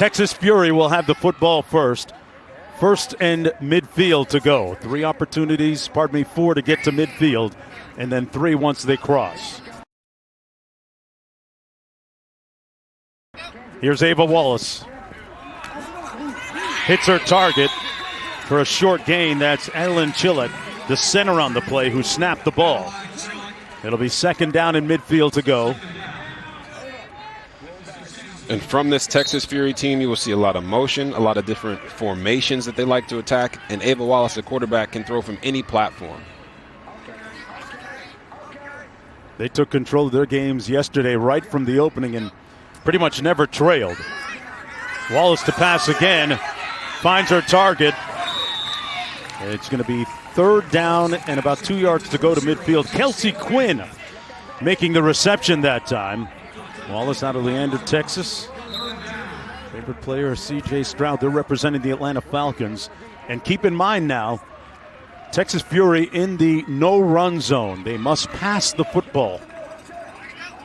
Texas Fury will have the football first. First and midfield to go. 4 to get to midfield, and then 3 once they cross. Here's Ava Wallace. Hits her target for a short gain. That's Adeline Chillett, the center on the play, who snapped the ball. It'll be second down in midfield to go. And from this Texas Fury team, you will see a lot of motion, a lot of different formations that they like to attack. And Ava Wallace, the quarterback, can throw from any platform. They took control of their games yesterday right from the opening and pretty much never trailed. Wallace to pass again. Finds her target. It's going to be third down and about 2 yards to go to midfield. Kelsey Quinn making the reception that time. Wallace out of Leander, Texas. Favorite player, C.J. Stroud. They're representing the Atlanta Falcons. And keep in mind now, Texas Fury in the no-run zone. They must pass the football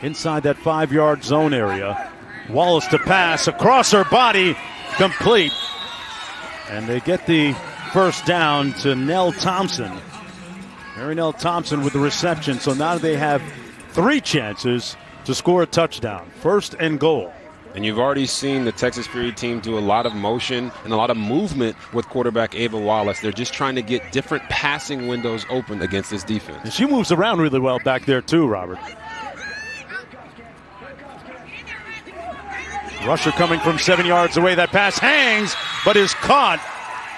inside that 5-yard zone area. Wallace to pass across her body, complete. And they get the first down to Nell Thompson. Mary Nell Thompson with the reception. So now they have 3 chances to score a touchdown. First and goal. And you've already seen the Texas Fury team do a lot of motion and a lot of movement with quarterback Ava Wallace. They're just trying to get different passing windows open against this defense. And she moves around really well back there too, Robert. Rusher coming from 7 yards away. That pass hangs, but is caught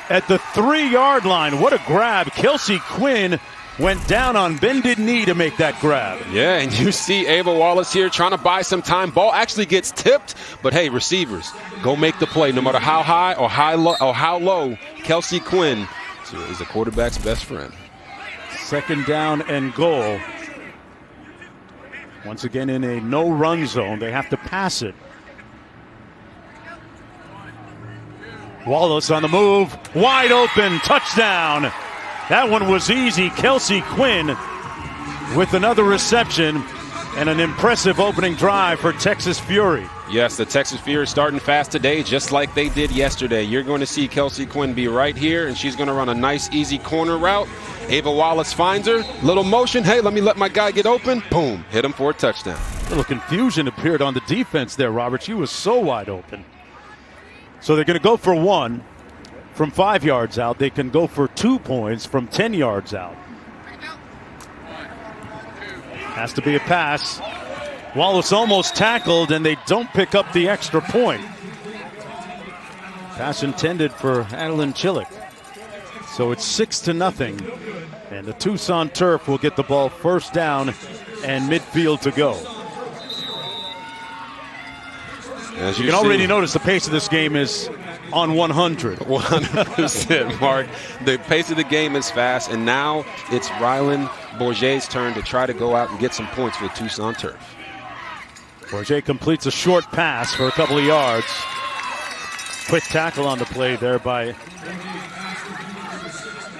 at the 3-yard line. What a grab. Kelsey Quinn went down on bended knee to make that grab. Yeah, and you see Ava Wallace here trying to buy some time. Ball actually gets tipped, but hey, receivers, go make the play. No matter how high or how low, Kelsey Quinn is the quarterback's best friend. Second down and goal. Once again in a no-run zone. They have to pass it. Wallace on the move. Wide open. Touchdown. That one was easy. Kelsey Quinn with another reception and an impressive opening drive for Texas Fury. Yes, the Texas Fury starting fast today just like they did yesterday. You're going to see Kelsey Quinn be right here, and she's going to run a nice, easy corner route. Ava Wallace finds her. Little motion. Hey, let my guy get open. Boom. Hit him for a touchdown. A little confusion appeared on the defense there, Robert. She was so wide open. So they're going to go for 1. From 5 yards out. They can go for 2 points from 10 yards out. Has to be a pass. Wallace almost tackled, and they don't pick up the extra point. Pass intended for Adeline Chillett. So it's 6-0. And the Tucson Turf will get the ball first down and midfield to go. As you can already notice the pace of this game is on 100. 100%, Mark. The pace of the game is fast, and now it's Ryland Bourguet's turn to try to go out and get some points for the Tucson Turf. Bourguet completes a short pass for a couple of yards. Quick tackle on the play there by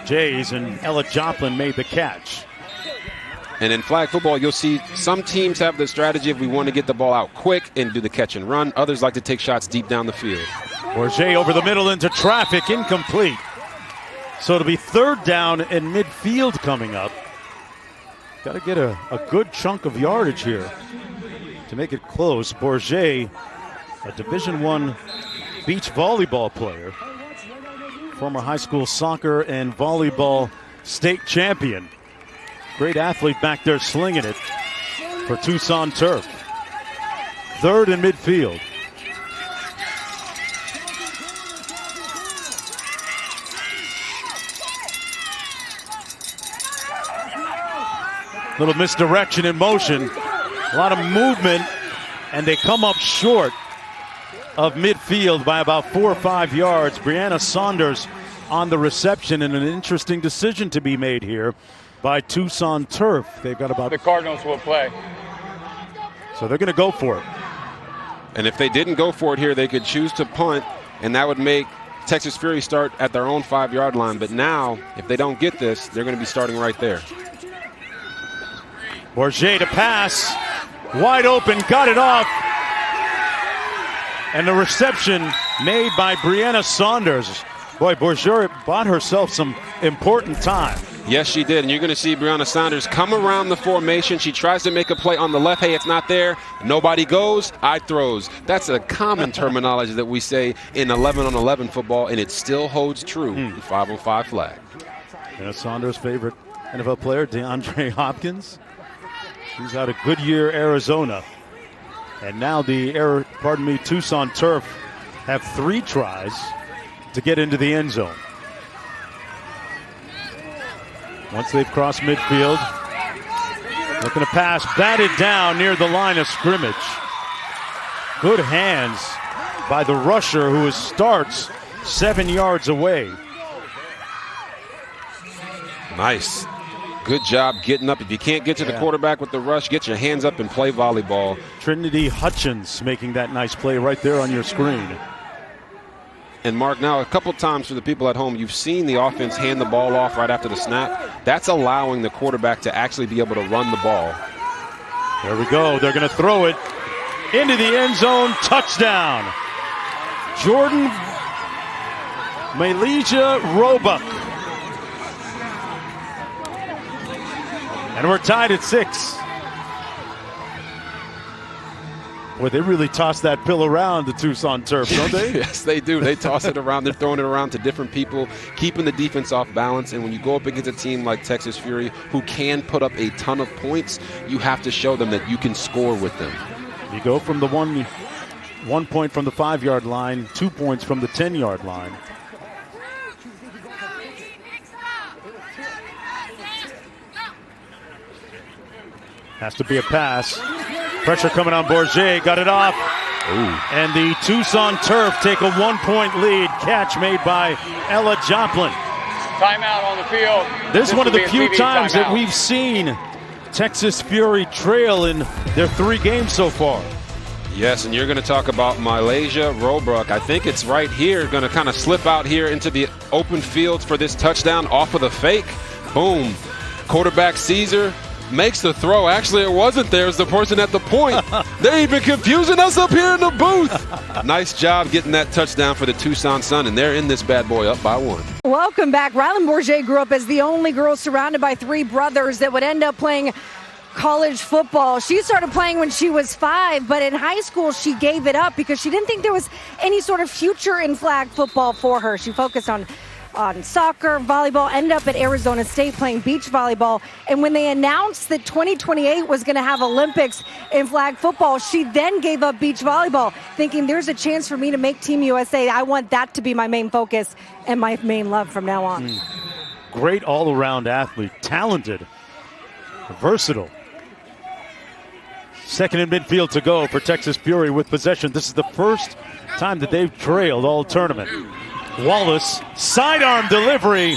Jays, and Ella Joplin made the catch. And in flag football, you'll see some teams have the strategy if we want to get the ball out quick and do the catch and run. Others like to take shots deep down the field. Bourguet over the middle into traffic, incomplete. So it'll be third down and midfield coming up. Got to get a good chunk of yardage here to make it close. Bourguet, a Division I beach volleyball player, former high school soccer and volleyball state champion. Great athlete back there slinging it for Tucson Turf. Third and midfield. Little misdirection in motion. A lot of movement, and they come up short of midfield by about 4 or 5 yards. Brianna Saunders on the reception, and an interesting decision to be made here by Tucson Turf. They've got about... The Cardinals will play. So they're going to go for it. And if they didn't go for it here, they could choose to punt, and that would make Texas Fury start at their own 5-yard line. But now, if they don't get this, they're going to be starting right there. Bourguet to pass. Wide open, got it off. And the reception made by Brianna Saunders. Boy, Bourguet bought herself some important time. Yes, she did. And you're going to see Brianna Saunders come around the formation. She tries to make a play on the left. Hey, it's not there. Nobody goes. I throws. That's a common terminology that we say in 11-on-11 football, and it still holds true in 5-on-5 flag. Yeah, Saunders' favorite NFL player, DeAndre Hopkins. She's out of Goodyear, Arizona. And now the Tucson Turf have 3 tries to get into the end zone. Once they've crossed midfield, looking to pass, batted down near the line of scrimmage. Good hands by the rusher who starts 7 yards away. Nice. Good job getting up. If you can't get to the quarterback with the rush, get your hands up and play volleyball. Trinity Hutchins making that nice play right there on your screen. And Mark, now a couple times for the people at home, you've seen the offense hand the ball off right after the snap. That's allowing the quarterback to actually be able to run the ball. There we go. They're going to throw it into the end zone. Touchdown. Jordan Malaysia Roebuck. And we're tied at 6. Boy, they really toss that pill around, the Tucson Turf, don't they? Yes, they do. They toss it around. They're throwing it around to different people, keeping the defense off balance. And when you go up against a team like Texas Fury, who can put up a ton of points, you have to show them that you can score with them. You go from the 1 point from the 5-yard line, 2 points from the 10-yard line. Has to be a pass. Pressure coming on Bourguet, got it off. Ooh. And the Tucson Turf take a 1-point lead. Catch made by Ella Joplin. Timeout on the field. This is one of the few times that we've seen Texas Fury trail in their 3 games so far. Yes, and you're going to talk about Malaysia Roebuck. I think it's right here, going to kind of slip out here into the open field for this touchdown off of the fake. Boom. Quarterback Caesar makes the throw. Actually, it wasn't there. It was the person at the point. They're even confusing us up here in the booth. Nice job getting that touchdown for the Tucson Sun, and they're in this bad boy up by 1. Welcome back. Ryland Bourguet grew up as the only girl surrounded by 3 brothers that would end up playing college football. She started playing when she was 5, but in high school she gave it up because she didn't think there was any sort of future in flag football for her. She focused on soccer, volleyball, ended up at Arizona State playing beach volleyball. And when they announced that 2028 was going to have Olympics in flag football, she then gave up beach volleyball, thinking there's a chance for me to make Team USA. I want that to be my main focus and my main love from now on. Great all-around athlete, talented, versatile. Second in midfield to go for Texas Fury with possession. This is the first time that they've trailed all tournament. Wallace, sidearm delivery,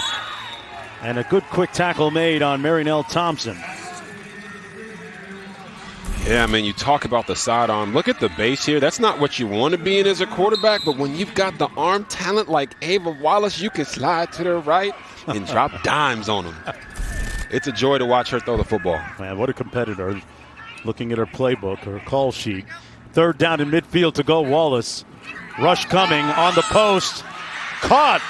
and a good quick tackle made on Marinelle Thompson. Yeah, I mean, you talk about the sidearm. Look at the base here. That's not what you want to be in as a quarterback, but when you've got the arm talent like Ava Wallace, you can slide to the right and drop dimes on them. It's a joy to watch her throw the football. Man, what a competitor. Looking at her playbook, her call sheet. 3rd down in midfield to go, Wallace. Rush coming on the post. Caught.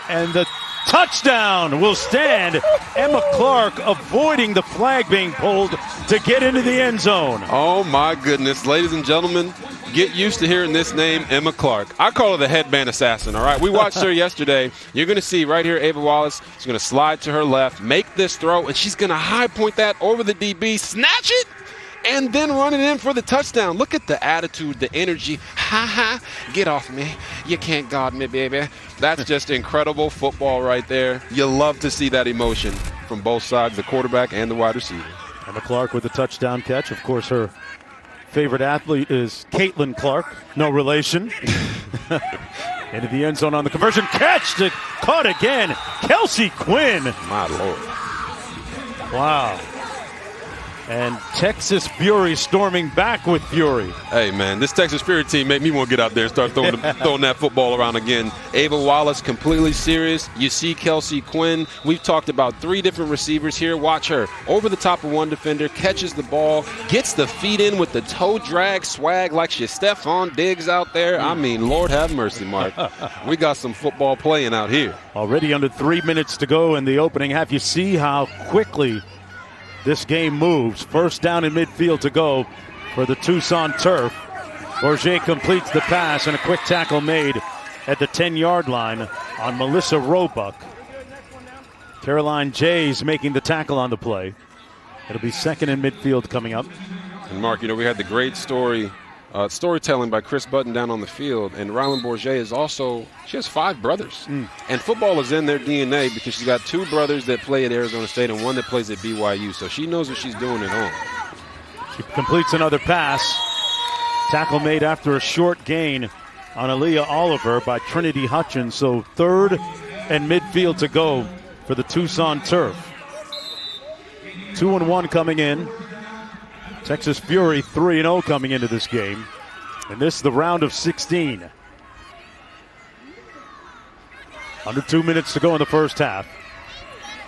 And the touchdown will stand. Emma Clark avoiding the flag being pulled to get into the end zone. Oh, my goodness. Ladies and gentlemen, get used to hearing this name, Emma Clark. I call her the headband assassin, all right? We watched her yesterday. You're going to see right here Ava Wallace. She's going to slide to her left, make this throw, and she's going to high point that over the DB, snatch it, and then run it in for the touchdown. Look at the attitude, the energy. Ha ha, get off me. You can't guard me, baby. That's just incredible football right there. You love to see that emotion from both sides, the quarterback and the wide receiver. Emma Clark with a touchdown catch. Of course, her favorite athlete is Caitlin Clark. No relation. Into the end zone on the conversion. Catch to caught again. Kelsey Quinn. My Lord. Wow. And Texas Fury storming back with fury. Hey, man, this Texas Fury team made me want to get out there and start throwing that football around again. Ava Wallace completely serious. You see Kelsey Quinn. We've talked about 3 different receivers here. Watch her. Over the top of one defender, catches the ball, gets the feet in with the toe drag swag like she's Stephon Diggs out there. I mean, Lord have mercy, Mark. We got some football playing out here. Already under 3 minutes to go in the opening half. You see how quickly this game moves. First down in midfield to go for the Tucson Turf. Bourguet completes the pass and a quick tackle made at the 10-yard line on Melissa Roebuck. Caroline Jays making the tackle on the play. It'll be second in midfield coming up. And Mark, we had the great storytelling by Chris Button down on the field, and Ryland Bourguet she has 5 brothers. And football is in their DNA because she's got 2 brothers that play at Arizona State and one that plays at BYU, so she knows what she's doing at home. She completes another pass. Tackle made after a short gain on Aaliyah Oliver by Trinity Hutchins, so third and midfield to go for the Tucson Turf. 2-1 coming in. Texas Fury 3-0 coming into this game. And this is the round of 16. Under 2 minutes to go in the first half.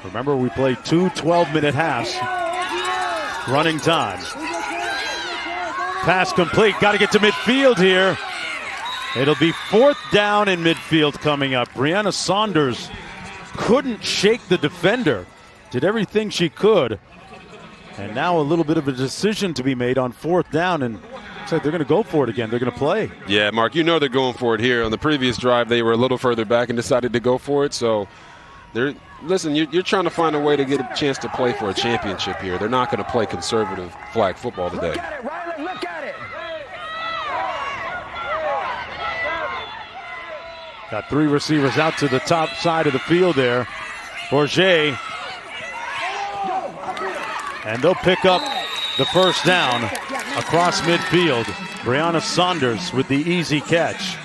Remember, we played 2 12-minute halves. Running time. Pass complete. Got to get to midfield here. It'll be 4th down in midfield coming up. Brianna Saunders couldn't shake the defender. Did everything she could. And now a little bit of a decision to be made on 4th down, and looks like they're going to go for it again. They're going to play. Yeah, Mark, they're going for it here. On the previous drive, they were a little further back and decided to go for it. So, listen, you're trying to find a way to get a chance to play for a championship here. They're not going to play conservative flag football today. Look at it, Ryland, look at it. Got 3 receivers out to the top side of the field there. Bourguet. And they'll pick up the first down across midfield. Brianna Saunders with the easy catch.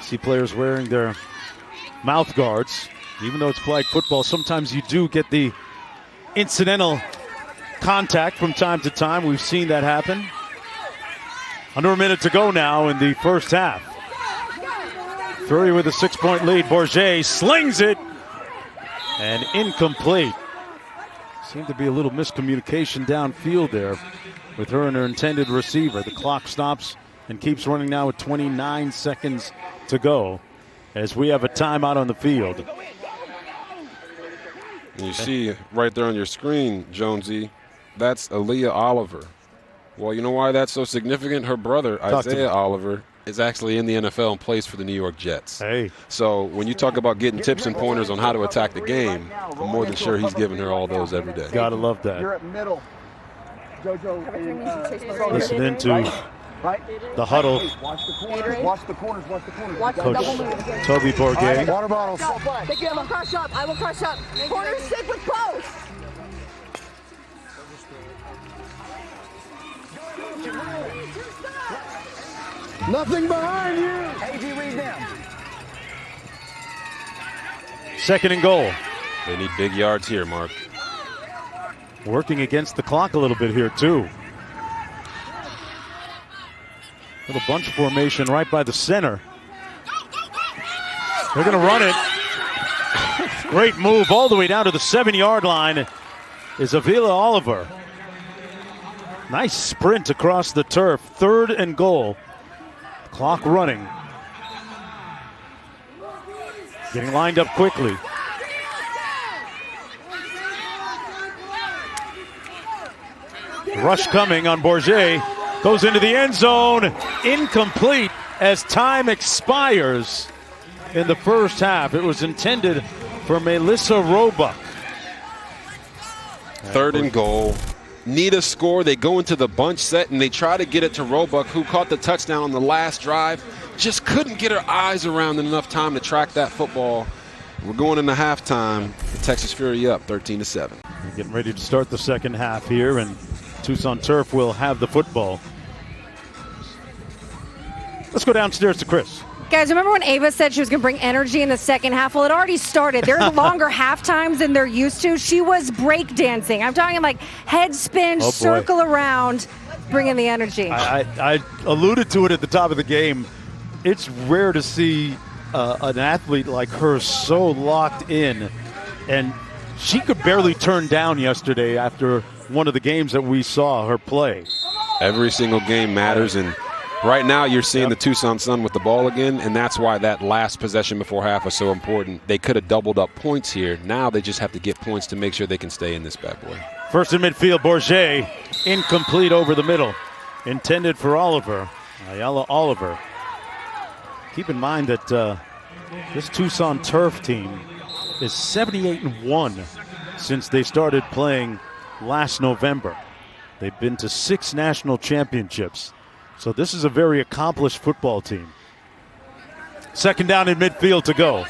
See players wearing their mouth guards. Even though it's flag football, sometimes you do get the incidental contact from time to time. We've seen that happen. Under a minute to go now in the first half. Fury with a 6-point lead. Bourguet slings it. And incomplete. Seemed to be a little miscommunication downfield there with her and her intended receiver. The clock stops and keeps running now with 29 seconds to go as we have a timeout on the field. You see right there on your screen, Jonesy, that's Aaliyah Oliver. Well, you know why that's so significant? Her brother, Isaiah Oliver, is actually in the NFL and plays for the New York Jets. Hey. So when you talk about getting tips and pointers on how to attack the game, I'm more than sure he's giving her all those every day. Gotta love that. You're at middle. JoJo. Listening to the huddle. Watch the corners. Watch the corners. Watch the corners. Coach Toby Bourguet. Water bottles. I will crush up. I will crush up. Corners stick with post. Nothing behind you. AG, read them. Second and goal. They need big yards here, Mark. Working against the clock a little bit here, too. Little bunch formation right by the center. They're going to run it. Great move all the way down to the 7-yard line is Avila Oliver. Nice sprint across the turf. 3rd and goal. Clock running. Getting lined up quickly. Rush coming on Bourguet. Goes into the end zone. Incomplete as time expires in the first half. It was intended for Melissa Roebuck. 3rd and goal. Need a score. They go into the bunch set and they try to get it to Roebuck, who caught the touchdown on the last drive. Just couldn't get her eyes around in enough time to track that football. We're going into halftime. The Texas Fury up 13-7. We're getting ready to start the second half here, and Tucson Turf will have the football. Let's go downstairs to Chris. Guys, remember when Ava said she was going to bring energy in the second half? Well, it already started. There are longer half times than they're used to. She was break dancing. I'm talking like head spin, circle around, bringing the energy. I alluded to it at the top of the game. It's rare to see an athlete like her so locked in, and she could barely turn down yesterday after one of the games that we saw her play. Every single game matters, and right now you're seeing the Tucson Sun with the ball again, and that's why that last possession before half was so important. They could have doubled up points here. Now they just have to get points to make sure they can stay in this bad boy. First in midfield, Bourguet, incomplete over the middle. Intended for Oliver, Ayala Oliver. Keep in mind that this Tucson Turf team is 78-1 since they started playing last November. They've been to 6 national championships. So this is a very accomplished football team. Second down in midfield to go.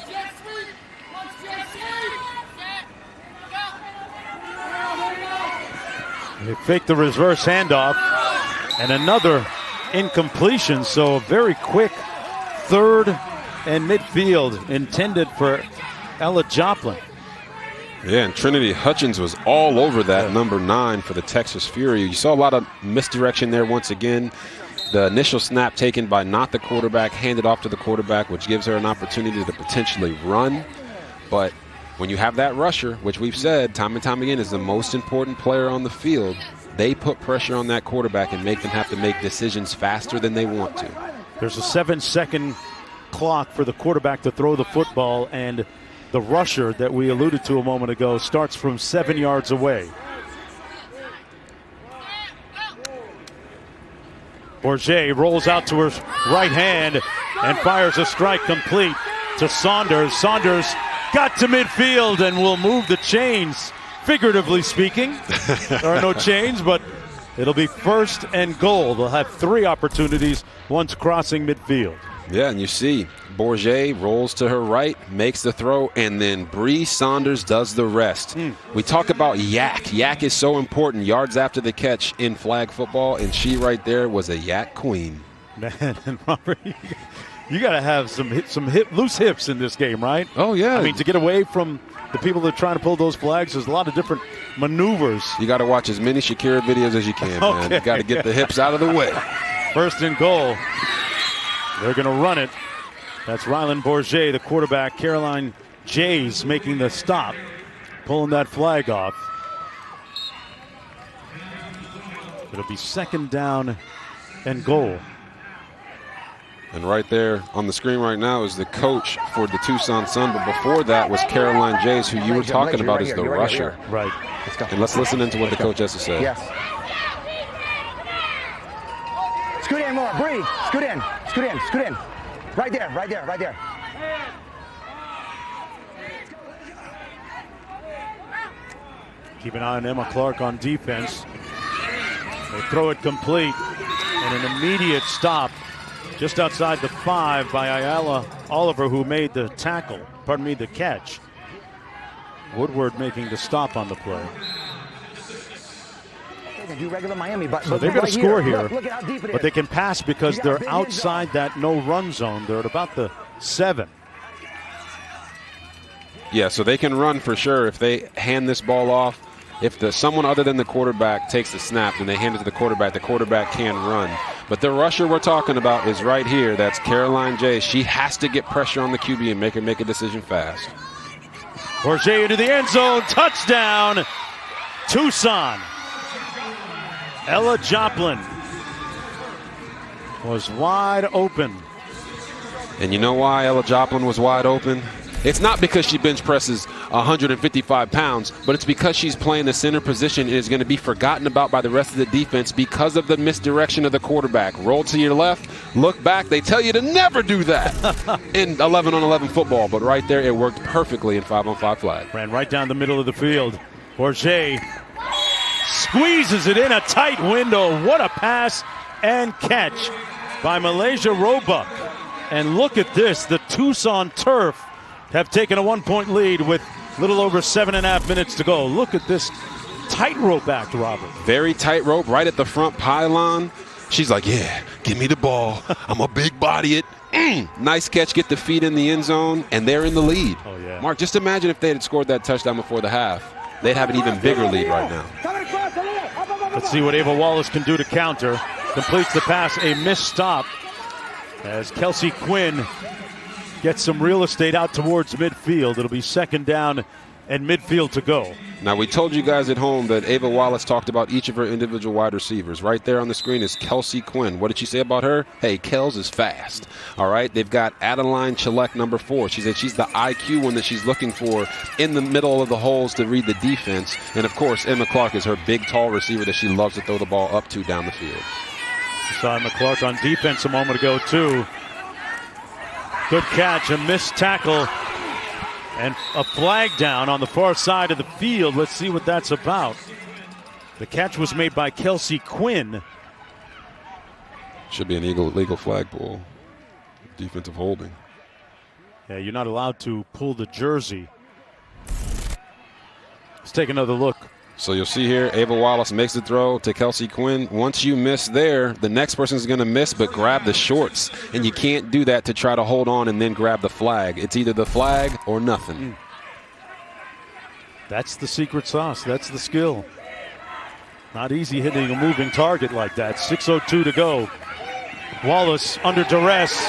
They fake the reverse handoff and another incompletion. So a very quick third and midfield intended for Ella Joplin. Yeah, and Trinity Hutchins was all over that number 9 for the Texas Fury. You saw a lot of misdirection there once again. The initial snap taken by not the quarterback, handed off to the quarterback, which gives her an opportunity to potentially run. But when you have that rusher, which we've said time and time again is the most important player on the field, they put pressure on that quarterback and make them have to make decisions faster than they want to. There's a 7-second clock for the quarterback to throw the football, and the rusher that we alluded to a moment ago starts from 7 yards away. Bourguet rolls out to her right hand and fires a strike complete to Saunders. Saunders got to midfield and will move the chains, figuratively speaking. There are no chains, but it'll be first and goal. They'll have 3 opportunities once crossing midfield. Yeah, and you see Bourguet rolls to her right, makes the throw, and then Bree Saunders does the rest. We talk about yak. Yak is so important, yards after the catch in flag football, and she right there was a yak queen. Man, and Robert, you got to have some loose hips in this game, right? Oh, yeah. I mean, to get away from the people that are trying to pull those flags, there's a lot of different maneuvers. You got to watch as many Shakira videos as you can, man. You got to get the hips out of the way. First and goal. They're going to run it. That's Ryland Bourguet, the quarterback. Caroline Jays making the stop, pulling that flag off. It'll be second down and goal. And right there on the screen right now is the coach for the Tucson Sun. But before that was Caroline Jays, who you were talking about as the rusher. Right. And let's listen into what the coach has to say. Yes. Scoot in more. Breathe. Scoot in. Scoot in. Scoot in. Right there. Right there. Right there. Keep an eye on Emma Clark on defense. They throw it complete. And an immediate stop just outside the 5 by Ayala Oliver, who made the tackle. Pardon me, the catch. Woodward making the stop on the play. They do regular Miami, but so they've got to score here, look at how deep it is. But they can pass because they're outside that no-run zone. They're at about the 7. Yeah, so they can run for sure if they hand this ball off. If someone other than the quarterback takes the snap and they hand it to the quarterback can run. But the rusher we're talking about is right here. That's Caroline J. She has to get pressure on the QB and make her make a decision fast. Bourguet into the end zone. Touchdown, Tucson. Ella Joplin was wide open. And you know why Ella Joplin was wide open? It's not because she bench presses 155 pounds, but it's because she's playing the center position and is going to be forgotten about by the rest of the defense because of the misdirection of the quarterback. Roll to your left, look back. They tell you to never do that in 11-on-11 football, but right there it worked perfectly in 5-on-5 flag. Ran right down the middle of the field. Bourguet squeezes it in a tight window. What a pass and catch by Malaysia Roebuck. And look at this, the Tucson Turf have taken a 1-point lead with a little over 7.5 minutes to go. Look at this tightrope act, Robert. Very tightrope right at the front pylon. She's like, yeah, give me the ball. I'm a big body it. Nice catch, get the feet in the end zone, and they're in the lead. Oh, yeah. Mark, just imagine if they had scored that touchdown before the half. They'd have an even bigger lead right now. Let's see what Ava Wallace can do to counter. Completes the pass, a missed stop as Kelsey Quinn gets some real estate out towards midfield. It'll be second down and midfield to go. Now, we told you guys at home that Ava Wallace talked about each of her individual wide receivers. Right there on the screen is Kelsey Quinn. What did she say about her? Hey, Kels is fast. All right, they've got Adeline Chalek, number 4. She said she's the IQ one that she's looking for in the middle of the holes to read the defense. And, of course, Emma Clark is her big, tall receiver that she loves to throw the ball up to down the field. Saw Emma Clark on defense a moment ago, too. Good catch, a missed tackle, and a flag down on the far side of the field. Let's see what that's about. The catch was made by Kelsey Quinn. Should be an illegal flag pull. Defensive holding. Yeah, you're not allowed to pull the jersey. Let's take another look. So you'll see here, Ava Wallace makes the throw to Kelsey Quinn. Once you miss there, the next person is going to miss but grab the shorts. And you can't do that to try to hold on and then grab the flag. It's either the flag or nothing. That's the secret sauce. That's the skill. Not easy hitting a moving target like that. 6:02 to go. Wallace under duress.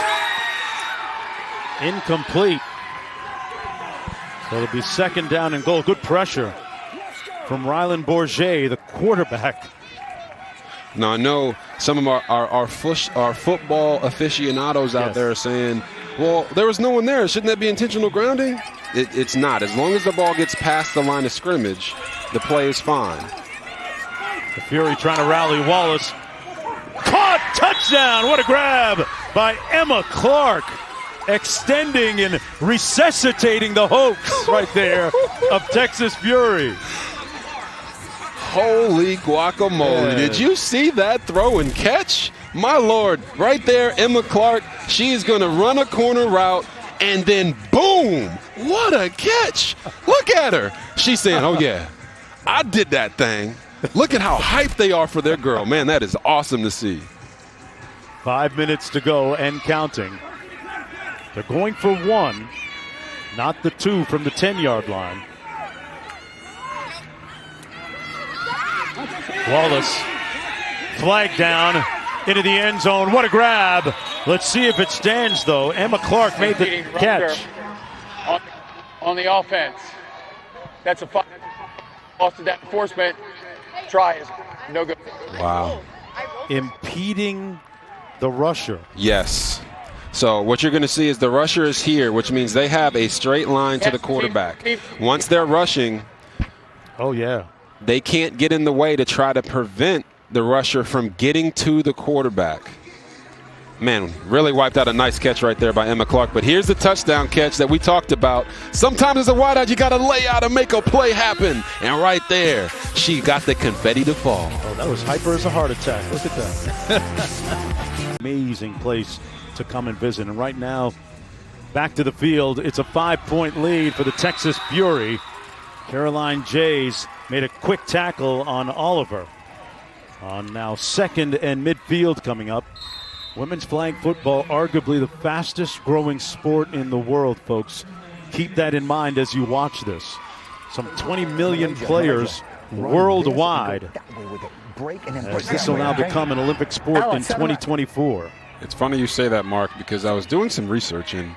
Incomplete. So it'll be second down and goal. Good pressure from Ryland Bourguet, the quarterback. Now, I know some of our football aficionados out there are saying, well, there was no one there. Shouldn't that be intentional grounding? It's not. As long as the ball gets past the line of scrimmage, the play is fine. The Fury trying to rally Wallace. Caught! Touchdown! What a grab by Emma Clark. Extending and resuscitating the hopes right there of Texas Fury. Holy guacamole. Yeah. Did you see that throw and catch? My Lord, right there, Emma Clark, she is going to run a corner route, and then boom, what a catch. Look at her. She's saying, oh yeah, I did that thing. Look at how hyped they are for their girl. Man, that is awesome to see. 5 minutes to go and counting. They're going for 1, not the 2 from the 10-yard line. Wallace, flag down into the end zone. What a grab. Let's see if it stands, though. Emma Clark made the catch. On the offense. That's a fight. Lost to that enforcement. Try is no good. Wow. Impeding the rusher. Yes. So what you're going to see is the rusher is here, which means they have a straight line to the quarterback. Once they're rushing, oh, yeah, they can't get in the way to try to prevent the rusher from getting to the quarterback. Man, really wiped out a nice catch right there by Emma Clark. But here's the touchdown catch that we talked about. Sometimes as a wideout, you got to lay out and make a play happen. And right there, she got the confetti to fall. Oh, that was hyper as a heart attack. Look at that. Amazing place to come and visit. And right now, back to the field. It's a 5-point lead for the Texas Fury. Caroline Jays made a quick tackle on Oliver. On now second and midfield coming up. Women's flag football, arguably the fastest growing sport in the world, folks. Keep that in mind as you watch this. Some 20 million players worldwide. As this will now become an Olympic sport in 2024. It's funny you say that, Mark, because I was doing some research and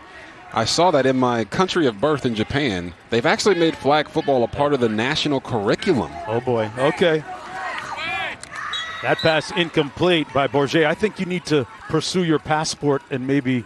I saw that in my country of birth in Japan, they've actually made flag football a part of the national curriculum. Oh, boy. Okay. That pass incomplete by Bourguet. I think you need to pursue your passport and maybe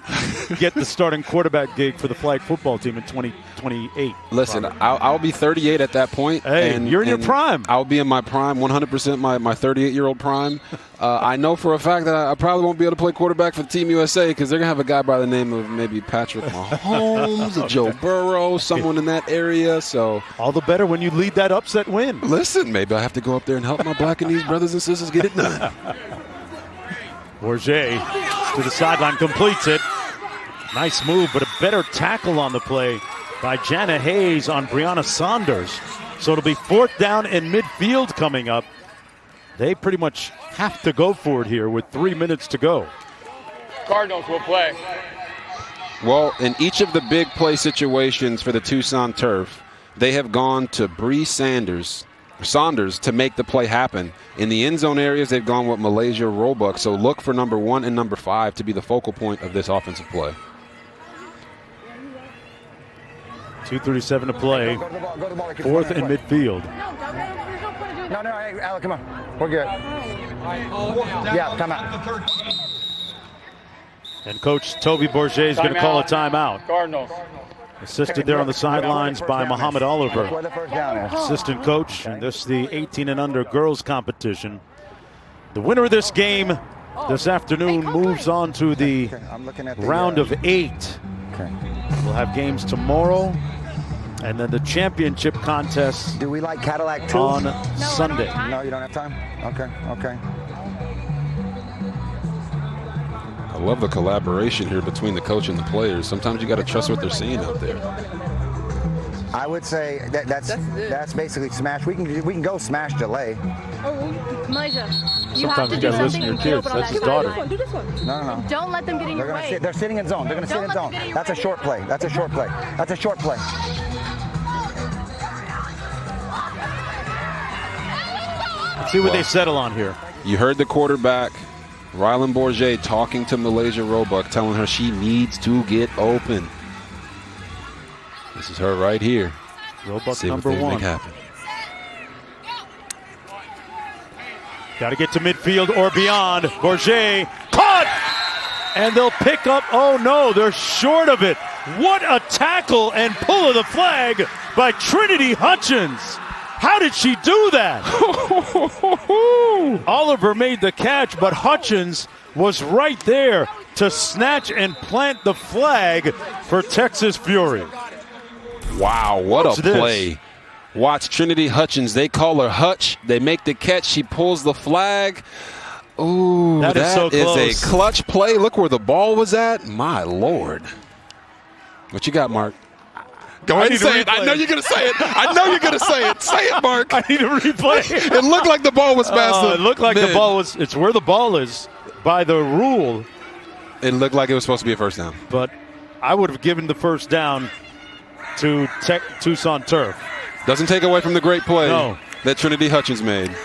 get the starting quarterback gig for the flag football team in 2028. Listen, I'll be 38 at that point. Hey, you're in your prime. I'll be in my prime, 100% my 38-year-old prime. I know for a fact that I probably won't be able to play quarterback for Team USA because they're going to have a guy by the name of maybe Patrick Mahomes, Joe Burrow, someone in that area. So all the better when you lead that upset win. Listen, maybe I have to go up there and help my Blackanese brothers and sisters get it done. Bourguet to the sideline, completes it. Nice move, but a better tackle on the play by Jana Hayes on Brianna Saunders. So it'll be 4th down and midfield coming up. They pretty much have to go for it here with 3 minutes to go. Cardinals will play. Well, in each of the big play situations for the Tucson Turf, they have gone to Bree Saunders to make the play happen. In the end zone areas, they've gone with Malaysia Roebuck. So look for number 1 and number 5 to be the focal point of this offensive play. 2:37 to play. Go to the ball, Fourth in midfield. No, hey, Alec, come on. We're good. Yeah, time out. And Coach Toby Bourget is going to call a timeout. Cardinals. Assisted there on the sidelines by Muhammad Oliver. Where the first down is. Assistant coach, and this is the 18 and under girls competition. The winner of this game this afternoon moves on to the I'm looking at the round of 8. Okay. We'll have games tomorrow, and then the championship contest Do we like Cadillac too? on Sunday. No, you don't have time? Okay. I love the collaboration here between the coach and the players. Sometimes you got to trust what they're seeing out there. I would say that's basically smash. We can go smash delay. Malaysia, you Sometimes have to you do gotta listen something to your and kids. open on That's that his side. daughter. Do this one. No. Don't let them get in your way. They're sitting in zone. They're gonna sit in zone. That's a short play. That's a short play. That's a short play. Let's see what they settle on here. You heard the quarterback, Ryland Bourguet, talking to Malaysia Roebuck, telling her she needs to get open. This is her right here. Roebuck See what number they 1. make happen. Got to get to midfield or beyond. Bourget caught! And they'll pick up. Oh no, they're short of it. What a tackle and pull of the flag by Trinity Hutchins. How did she do that? Oliver made the catch, but Hutchins was right there to snatch and plant the flag for Texas Fury. Wow, what What's a this? play. Watch Trinity Hutchins. They call her Hutch. They make the catch. She pulls the flag. Ooh, That is so close. a clutch play. Look where the ball was at. My Lord. What you got, Mark? Go ahead and say it. I know you're going to say it. I know you're going to say it. Say it, Mark. I need a replay. It looked like the ball was past It looked like mid. the ball was. It's where the ball is by the rule, It looked like it was supposed to be a first down. but I would have given the first down to Tucson Turf. Doesn't take away from the great play No. that Trinity Hutchins made.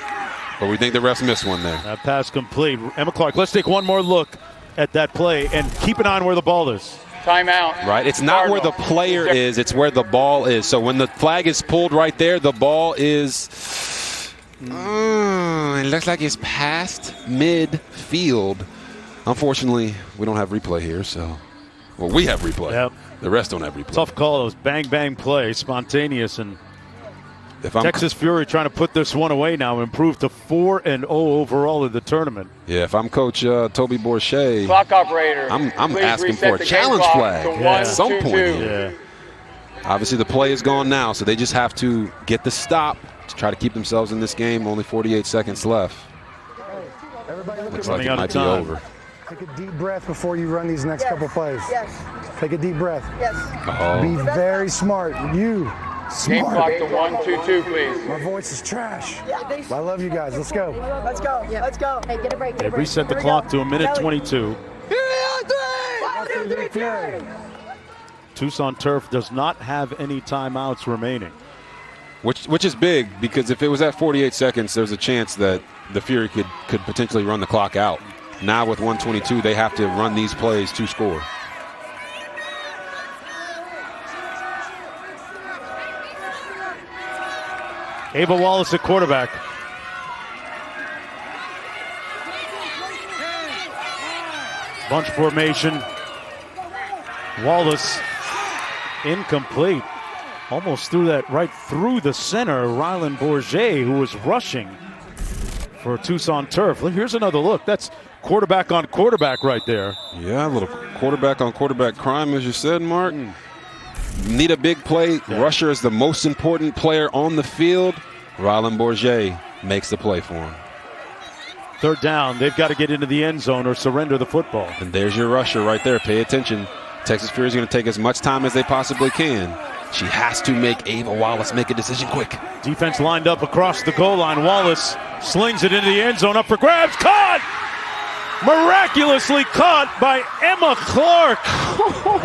But we think the refs missed one there. That pass complete. Emma Clark, let's take one more look at that play and keep an eye on where the ball is. Timeout. Right? It's not where the player is, it's where the ball is. So when the flag is pulled right there, the ball is. It looks like it's past midfield. Unfortunately, we don't have replay here, so. Well, we have replay. Yep. The rest don't have replay. Tough call. It was bang, bang play, spontaneous, and If I'm, Texas Fury trying to put this one away now, improve to 4-0 overall in the tournament. Yeah, if I'm Coach Toby Bourget, Clock operator. I'm please asking reset for a the game challenge clock flag to Yeah. at some 1-2-2. point here. Yeah. Obviously, the play is gone now, so they just have to get the stop to try to keep themselves in this game. Only 48 seconds left. Everybody look Looks at like Running it out of might be time. over. Take a deep breath before you run these next couple plays. Yes. Take a deep breath. Yes. Be Oh, very smart. You, Game clock smart. to 1-2-2, please. My voice is trash. Yeah. I love you guys. Let's go. Let's go. Let's go. Hey, get a break. Get They a break. reset the Here we clock go. to a minute Kelly. 22. 1, 2, 3, Fury. Tucson Turf does not have any timeouts remaining. which is big, because if it was at 48 seconds, there's a chance that the Fury could potentially run the clock out. Now with 1:22, they have to run these plays to score. Ava Wallace at quarterback. Bunch formation. Wallace incomplete. Almost threw that right through the center. Ryland Bourguet, who was rushing for Tucson Turf. Here's another look. That's quarterback on quarterback right there. Yeah, a little quarterback on quarterback crime, as you said, Mark. Need a big play. Yeah. Rusher is the most important player on the field. Ryland Bourguet makes the play for him. Third down. They've got to get into the end zone or surrender the football. And there's your rusher right there. Pay attention. Texas Fury is going to take as much time as they possibly can. She has to make Ava Wallace make a decision quick. Defense lined up across the goal line. Wallace slings it into the end zone, up for grabs. Caught! Miraculously caught by Emma Clark.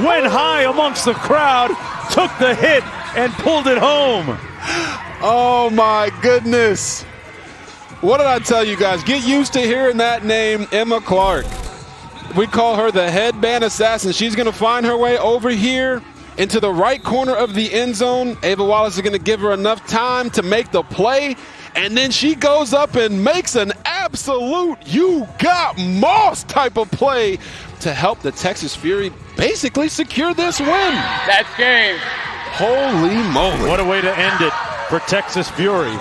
Went high amongst the crowd, took the hit, and pulled it home. Oh my goodness. What did I tell you guys? Get used to hearing that name, Emma Clark. We call her the headband assassin. She's going to find her way over here into the right corner of the end zone. Ava Wallace is going to give her enough time to make the play, and then she goes up and makes an absolute you got Moss type of play to help the Texas Fury basically secure this win. That's game. Holy moly. What a way to end it for Texas Fury.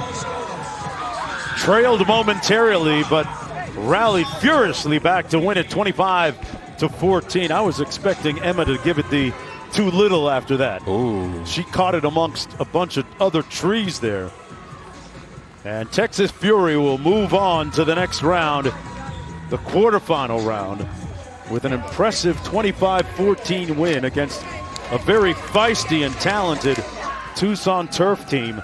Trailed momentarily, but rallied furiously back to win it 25-14. I was expecting Emma to give it the too little after that. Ooh. She caught it amongst a bunch of other trees there. And Texas Fury will move on to the next round, the quarterfinal round, with an impressive 25-14 win against a very feisty and talented Tucson Turf team.